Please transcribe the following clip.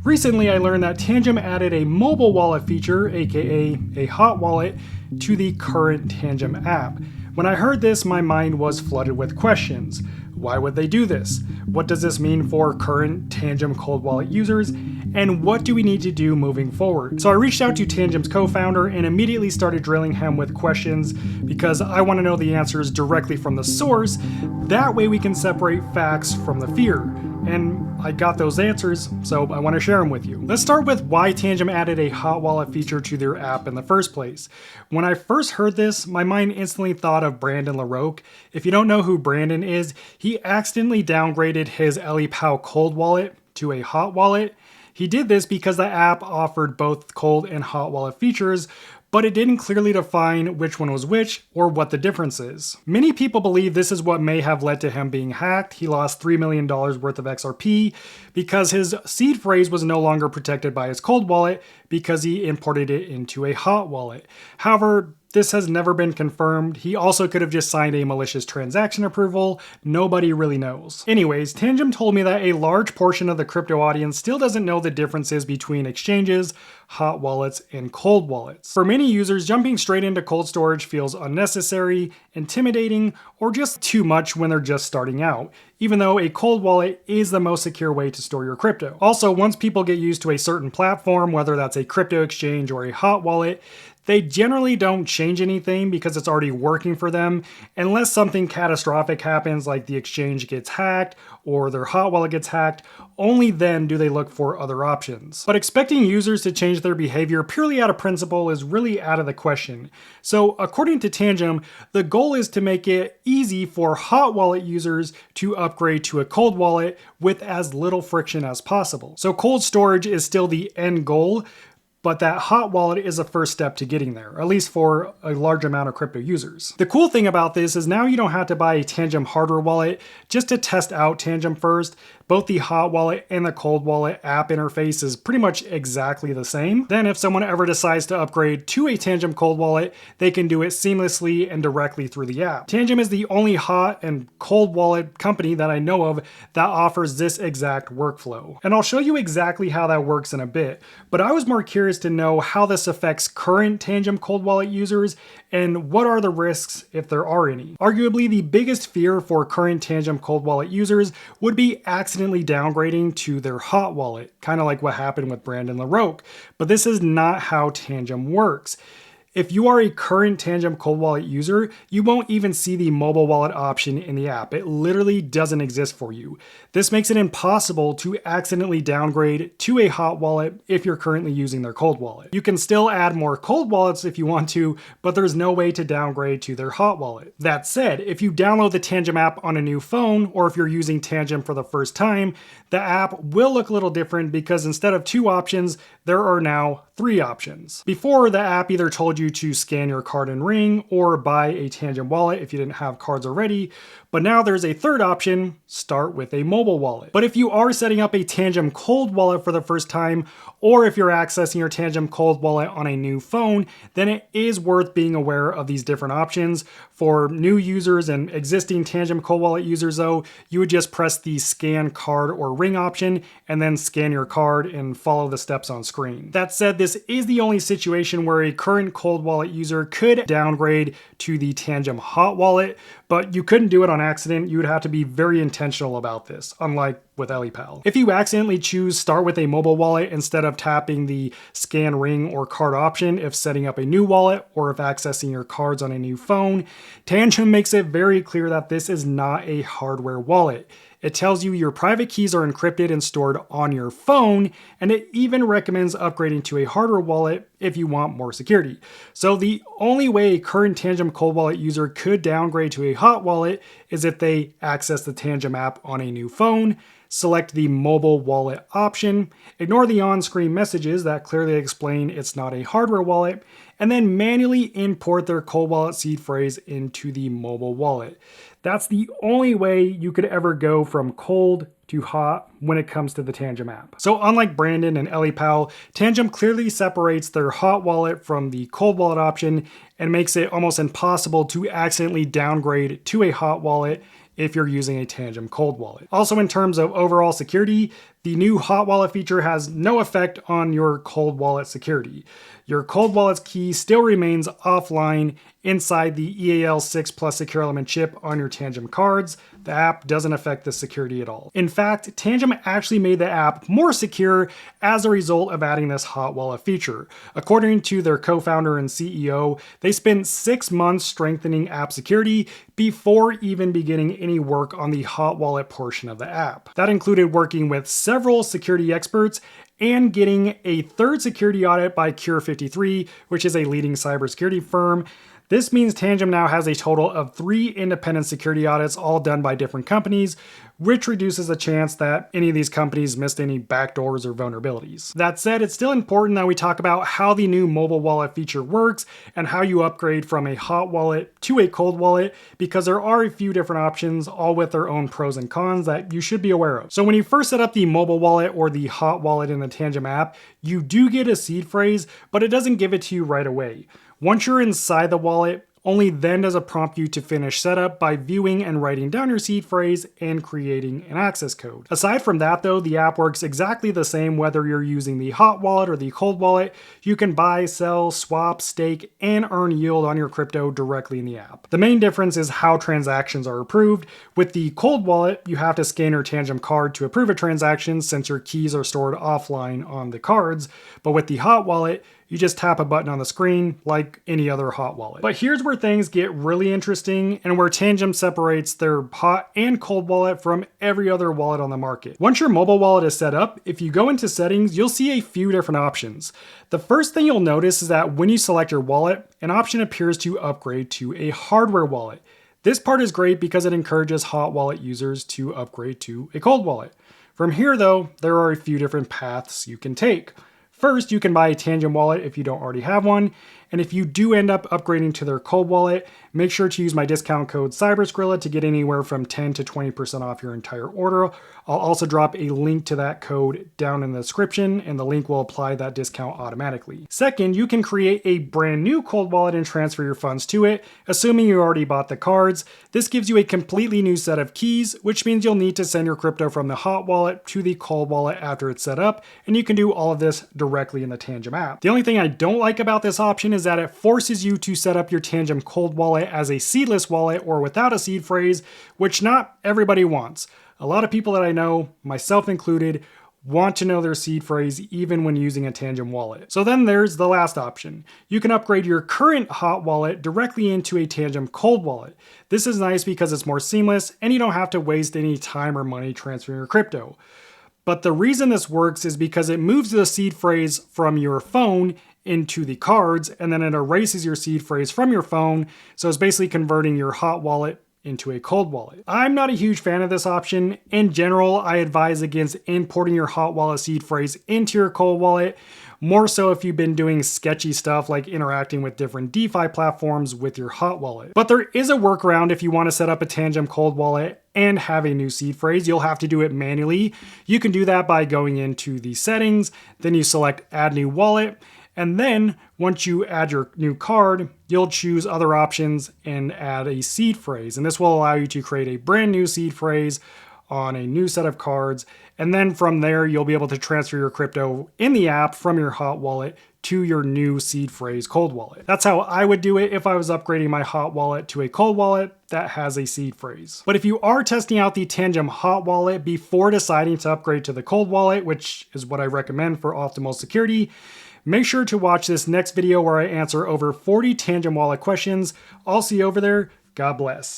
Recently, I learned that Tangem added a mobile wallet feature, aka a hot wallet, to the current Tangem app. When I heard this, my mind was flooded with questions. Why would they do this? What does this mean for current Tangem cold wallet users? And what do we need to do moving forward? So I reached out to Tangem's co-founder and immediately started drilling him with questions because I want to know the answers directly from the source. That way we can separate facts from the fear. And I got those answers, so I want to share them with you. Let's start with why Tangem added a hot wallet feature to their app in the first place. When I first heard this, my mind instantly thought of Brandon LaRoque. If you don't know who Brandon is, he accidentally downgraded his EliPal cold wallet to a hot wallet. He did this because the app offered both cold and hot wallet features, but it didn't clearly define which one was which or what the difference is. Many people believe this is what may have led to him being hacked. He lost $3 million worth of XRP because his seed phrase was no longer protected by his cold wallet because he imported it into a hot wallet. However, this has never been confirmed. He also could have just signed a malicious transaction approval. Nobody really knows. Anyways, Tangem told me that a large portion of the crypto audience still doesn't know the differences between exchanges, hot wallets, and cold wallets. For many users, jumping straight into cold storage feels unnecessary, intimidating, or just too much when they're just starting out, even though a cold wallet is the most secure way to store your crypto. Also, once people get used to a certain platform, whether that's a crypto exchange or a hot wallet, they generally don't change anything because it's already working for them, unless something catastrophic happens like the exchange gets hacked or their hot wallet gets hacked. Only then do they look for other options. But expecting users to change their behavior purely out of principle is really out of the question. So according to Tangem, the goal is to make it easy for hot wallet users to upgrade to a cold wallet with as little friction as possible. So cold storage is still the end goal, but that hot wallet is a first step to getting there, at least for a large amount of crypto users. The cool thing about this is now you don't have to buy a Tangem hardware wallet just to test out Tangem first. Both the hot wallet and the cold wallet app interface is pretty much exactly the same. Then if someone ever decides to upgrade to a Tangem cold wallet, they can do it seamlessly and directly through the app. Tangem is the only hot and cold wallet company that I know of that offers this exact workflow. And I'll show you exactly how that works in a bit, but I was more curious to know how this affects current Tangem cold wallet users and what are the risks if there are any. Arguably, the biggest fear for current Tangem cold wallet users would be accidentally downgrading to their hot wallet, kind of like what happened with Brandon LaRoque. But this is not how Tangem works. If you are a current Tangem cold wallet user, you won't even see the mobile wallet option in the app. It literally doesn't exist for you. This makes it impossible to accidentally downgrade to a hot wallet if you're currently using their cold wallet. You can still add more cold wallets if you want to, but there's no way to downgrade to their hot wallet. That said, if you download the Tangem app on a new phone, or if you're using Tangem for the first time, the app will look a little different because instead of 2 options, there are now 3 options. Before, the app either told you to scan your card and ring or buy a Tangem wallet if you didn't have cards already, but now there's a third option, start with a mobile wallet. But if you are setting up a Tangem cold wallet for the first time, or if you're accessing your Tangem cold wallet on a new phone, then it is worth being aware of these different options. For new users and existing Tangem cold wallet users though, you would just press the scan card or ring option and then scan your card and follow the steps on screen. That said, this is the only situation where a current cold wallet user could downgrade to the Tangem hot wallet, but you couldn't do it on accident. You would have to be very intentional about this, unlike with EliPal. If you accidentally choose start with a mobile wallet instead of tapping the scan ring or card option if setting up a new wallet or if accessing your cards on a new phone, Tangem makes it very clear that this is not a hardware wallet. It tells you your private keys are encrypted and stored on your phone, and it even recommends upgrading to a hardware wallet if you want more security. So the only way a current Tangem cold wallet user could downgrade to a hot wallet is if they access the Tangem app on a new phone, select the mobile wallet option, ignore the on-screen messages that clearly explain it's not a hardware wallet, and then manually import their cold wallet seed phrase into the mobile wallet. That's the only way you could ever go from cold to hot when it comes to the Tangem app. So unlike Brandon and EliPal, Tangem clearly separates their hot wallet from the cold wallet option and makes it almost impossible to accidentally downgrade to a hot wallet if you're using a Tangem cold wallet. Also, in terms of overall security, the new hot wallet feature has no effect on your cold wallet security. Your cold wallet's key still remains offline inside the EAL6 Plus Secure Element chip on your Tangem cards. The app doesn't affect the security at all. In fact, Tangem actually made the app more secure as a result of adding this hot wallet feature. According to their co-founder and CEO, they spent 6 months strengthening app security before even beginning any work on the hot wallet portion of the app. That included working with several security experts and getting a third security audit by Cure 53, which is a leading cybersecurity firm. This means Tangem now has a total of 3 independent security audits, all done by different companies, which reduces the chance that any of these companies missed any backdoors or vulnerabilities. That said, it's still important that we talk about how the new mobile wallet feature works and how you upgrade from a hot wallet to a cold wallet, because there are a few different options, all with their own pros and cons that you should be aware of. So when you first set up the mobile wallet or the hot wallet in the Tangem app, you do get a seed phrase, but it doesn't give it to you right away. Once you're inside the wallet, only then does it prompt you to finish setup by viewing and writing down your seed phrase and creating an access code. Aside from that though, the app works exactly the same whether you're using the hot wallet or the cold wallet. You can buy, sell, swap, stake, and earn yield on your crypto directly in the app. The main difference is how transactions are approved. With the cold wallet, you have to scan your Tangem card to approve a transaction since your keys are stored offline on the cards. But with the hot wallet, you just tap a button on the screen like any other hot wallet. But here's where things get really interesting and where Tangem separates their hot and cold wallet from every other wallet on the market. Once your mobile wallet is set up, if you go into settings, you'll see a few different options. The first thing you'll notice is that when you select your wallet, an option appears to upgrade to a hardware wallet. This part is great because it encourages hot wallet users to upgrade to a cold wallet. From here though, there are a few different paths you can take. First, you can buy a Tangem wallet if you don't already have one, and if you do end up upgrading to their cold wallet, make sure to use my discount code CyberSkrilla to get anywhere from 10 to 20% off your entire order. I'll also drop a link to that code down in the description, and the link will apply that discount automatically. Second, you can create a brand new cold wallet and transfer your funds to it, assuming you already bought the cards. This gives you a completely new set of keys, which means you'll need to send your crypto from the hot wallet to the cold wallet after it's set up, and you can do all of this directly in the Tangem app. The only thing I don't like about this option is that it forces you to set up your Tangem cold wallet as a seedless wallet or without a seed phrase, which not everybody wants. A lot of people that I know, myself included, want to know their seed phrase even when using a Tangem wallet. So then there's the last option. You can upgrade your current hot wallet directly into a Tangem cold wallet. This is nice because it's more seamless and you don't have to waste any time or money transferring your crypto. But the reason this works is because it moves the seed phrase from your phone into the cards, and then it erases your seed phrase from your phone. So it's basically converting your hot wallet into a cold wallet. I'm not a huge fan of this option. In general, I advise against importing your hot wallet seed phrase into your cold wallet, more so if you've been doing sketchy stuff like interacting with different DeFi platforms with your hot wallet. But there is a workaround if you want to set up a Tangem cold wallet and have a new seed phrase. You'll have to do it manually. You can do that by going into the settings, then you select add new wallet, and then once you add your new card, you'll choose other options and add a seed phrase. And this will allow you to create a brand new seed phrase on a new set of cards. And then from there, you'll be able to transfer your crypto in the app from your hot wallet to your new seed phrase cold wallet. That's how I would do it if I was upgrading my hot wallet to a cold wallet that has a seed phrase. But if you are testing out the Tangem hot wallet before deciding to upgrade to the cold wallet, which is what I recommend for optimal security, make sure to watch this next video where I answer over 40 Tangem wallet questions. I'll see you over there. God bless.